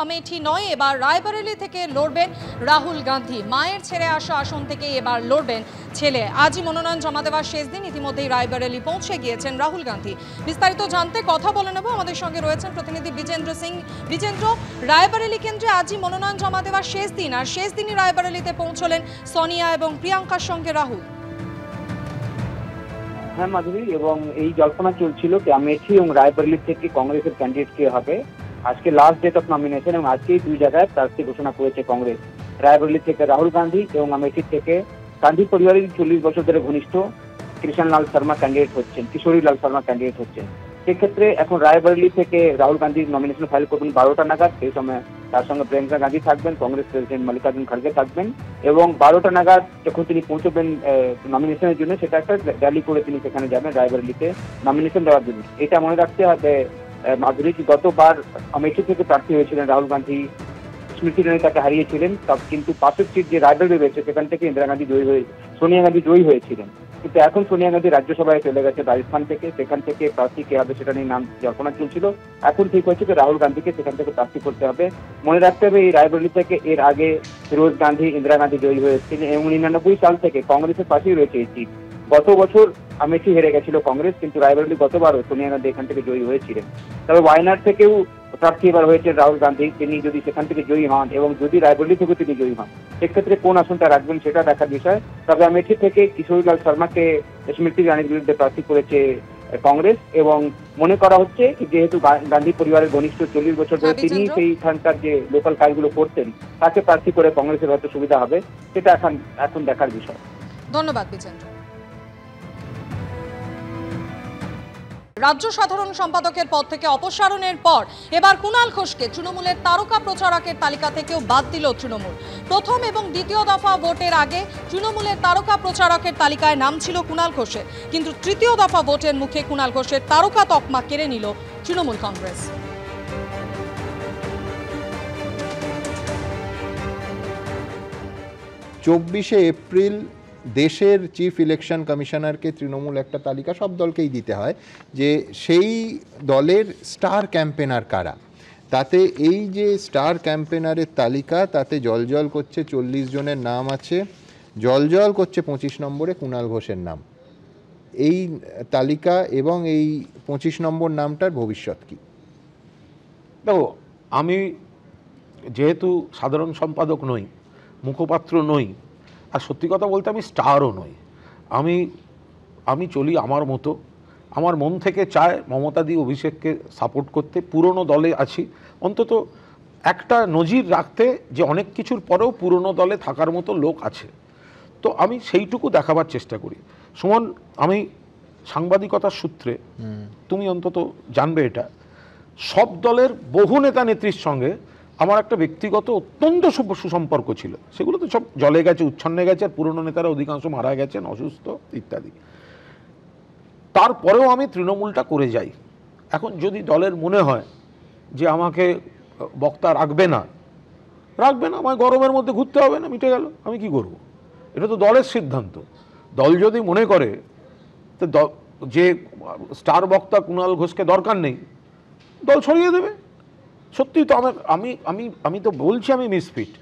আমেঠি নয়, এবার রায়বরেলি থেকে লড়বেন রাহুল গান্ধী। মায়ের ছেড়ে আসা আসন থেকে এবার লড়বেন ছেলে। আজই মনোনয়ন জমা দেওয়ার শেষ দিন, ইতিমধ্যেই রায়বরেলি পৌঁছে গিয়েছেন রাহুল গান্ধী। বিস্তারিত জানতে কথা বলে নেব, আমাদের সঙ্গে রয়েছেন প্রতিনিধি বিজেন্দ্র সিং। বিজেন্দ্র, রায়বরেলি কেন্দ্রে আজই মনোনয়ন জমা দেওয়ার শেষ দিন, আর শেষ দিনই রায়বরেলিতে পৌঁছলেন সোনিয়া এবং প্রিয়াঙ্কার সঙ্গে রাহুল। হ্যাঁ মাধুরী, এবং এই জল্পনা চলছিল যে আমেঠি এবং রায়বরেলি থেকে কংগ্রেসের ক্যান্ডিডেট কে হবে। আজকে লাস্ট ডেট অফ নমিনেশন, এবং আজকেই দুই জায়গায় প্রার্থী ঘোষণা করেছে কংগ্রেস। রায়বরেলি থেকে রাহুল গান্ধী এবং আমেঠি থেকে গান্ধী পরিবারের 40 বছর ধরে ঘনিষ্ঠ কৃষণলাল শর্মা ক্যান্ডিডেট হচ্ছেন, কিশোরীলাল শর্মা ক্যান্ডিডেট হচ্ছেন। সেক্ষেত্রে এখন রায়বরেলি থেকে রাহুল গান্ধী নমিনেশন ফাইল করবেন 12টা নাগাদ। সেই সময় তার সঙ্গে প্রিয়াঙ্কা গান্ধী থাকবেন, কংগ্রেস প্রেসিডেন্ট মল্লিকার্জুন খড়গে থাকবেন, এবং 12টা নাগাদ যখন তিনি পৌঁছবেন নমিনেশনের জন্য, সেটা একটা র্যালি করে তিনি সেখানে যাবেন রায়বরেলিতে নমিনেশন দেওয়ার জন্য। এটা মনে রাখতে হবে মাধুরী, গতবার আমেঠি থেকে প্রার্থী হয়েছিলেন রাহুল গান্ধী, স্মৃতি ইরানি তাকে হারিয়েছিলেন, কিন্তু পাশের সিট যে রায়বরেলি রয়েছে সেখান থেকে সোনিয়া গান্ধী জয়ী হয়েছিলেন। কিন্তু এখন সোনিয়া গান্ধী রাজ্যসভায় চলে গেছে রাজস্থান থেকে, সেখান থেকে প্রার্থী কে হবে সেটা নিয়ে নাম জল্পনা চলছিল। এখন ঠিক হয়েছে যে রাহুল গান্ধীকে সেখান থেকে প্রার্থী করতে হবে। মনে রাখতে হবে এই রায়বরেলি থেকে এর আগে ফিরোজ গান্ধী, ইন্দিরা গান্ধী জয়ী হয়েছিলেন, এবং 99 সাল থেকে কংগ্রেসের পাশেই রয়েছে এই সিট। গত বছর আমেঠি হেরে গেছিল কংগ্রেস, কিন্তু রায়বরেলি গতবারও সোনিয়া গান্ধী এখান থেকে জয়ী হয়েছিলেন। তবে ওয়ায়নাড থেকেও প্রার্থী এবার হয়েছে রাহুল গান্ধী। তিনি যদি সেখান থেকে জয়ী হন এবং যদি রায়বরেলি থেকে তিনি জয়ী হন, সেক্ষেত্রে কোন আসনটা রাখবেন সেটা দেখার বিষয়। তবে আমেঠি থেকে কিশোরীলাল শর্মাকে স্মৃতি ইরানির বিরুদ্ধে প্রার্থী করেছে কংগ্রেস, এবং মনে করা হচ্ছে যেহেতু গান্ধী পরিবারের ঘনিষ্ঠ 40 বছর ধরে তিনি সেইখানকার যে লোকাল কাজগুলো করতেন, তাকে প্রার্থী করে কংগ্রেসের হয়তো সুবিধা হবে। সেটা এখন দেখার বিষয়। ধন্যবাদ বিজেন্দ্র। রাজ্য সাধারণ সম্পাদকের পদ থেকে অপসারণের পর এবার কুণাল ঘোষকে তৃণমূলের তারকা প্রচারকের তালিকা থেকেও বাদ দিল তৃণমূল। প্রথম এবং দ্বিতীয় দফা ভোটের আগে তৃণমূলের তারকা প্রচারকের তালিকায় নাম ছিল কুণাল ঘোষের, কিন্তু তৃতীয় দফা ভোটের মুখে কুণাল ঘোষের তারকা তকমা কেড়ে নিল তৃণমূল কংগ্রেস। 24শে এপ্রিল দেশের চিফ ইলেকশন কমিশনারকে তৃণমূল একটা তালিকা সব দলকেই দিতে হয় যে সেই দলের স্টার ক্যাম্পেনার কারা। তাতে এই যে স্টার ক্যাম্পেনারের তালিকা, তাতে জলজল করছে 40 জনের নাম আছে, জলজল করছে 25 নম্বরে কুণাল ঘোষের নাম। এই তালিকা এবং এই 25 নম্বর নামটার ভবিষ্যৎ কি? দেখো, আমি যেহেতু সাধারণ সম্পাদক নই, মুখপাত্র নই, আর সত্যি কথা বলতে আমি স্টারও নই। আমি চলি আমার মতো। আমার মন থেকে চায় মমতাদি অভিষেককে সাপোর্ট করতে। পুরনো দলে আছি, অন্তত একটা নজির রাখতে যে অনেক কিছুর পরেও পুরনো দলে থাকার মতো লোক আছে। তো আমি সেইটুকু দেখাবার চেষ্টা করি। সুমন, আমি সাংবাদিকতার সূত্রে, তুমি অন্তত জানবে এটা, সব দলের বহু নেতা নেত্রীর সঙ্গে আমার একটা ব্যক্তিগত অত্যন্ত সুসম্পর্ক ছিল। সেগুলো তো সব জলে গেছে, উচ্ছন্নে গেছে, আর পুরনো নেতারা অধিকাংশ মারা গেছেন, অসুস্থ ইত্যাদি। তারপরেও আমি তৃণমূলটা করে যাই। এখন যদি দলের মনে হয় যে আমাকে বক্তা রাখবে না, আমায় গরমের মধ্যে ঘুরতে হবে না, মিটে গেল, আমি কি করব? এটা তো দলের সিদ্ধান্ত। দল যদি মনে করে তো যে স্টার বক্তা কুণাল ঘোষকে দরকার নেই, দল সরিয়ে দেবে। সত্যি তো আমি তো বলছি আমি মিসফিট।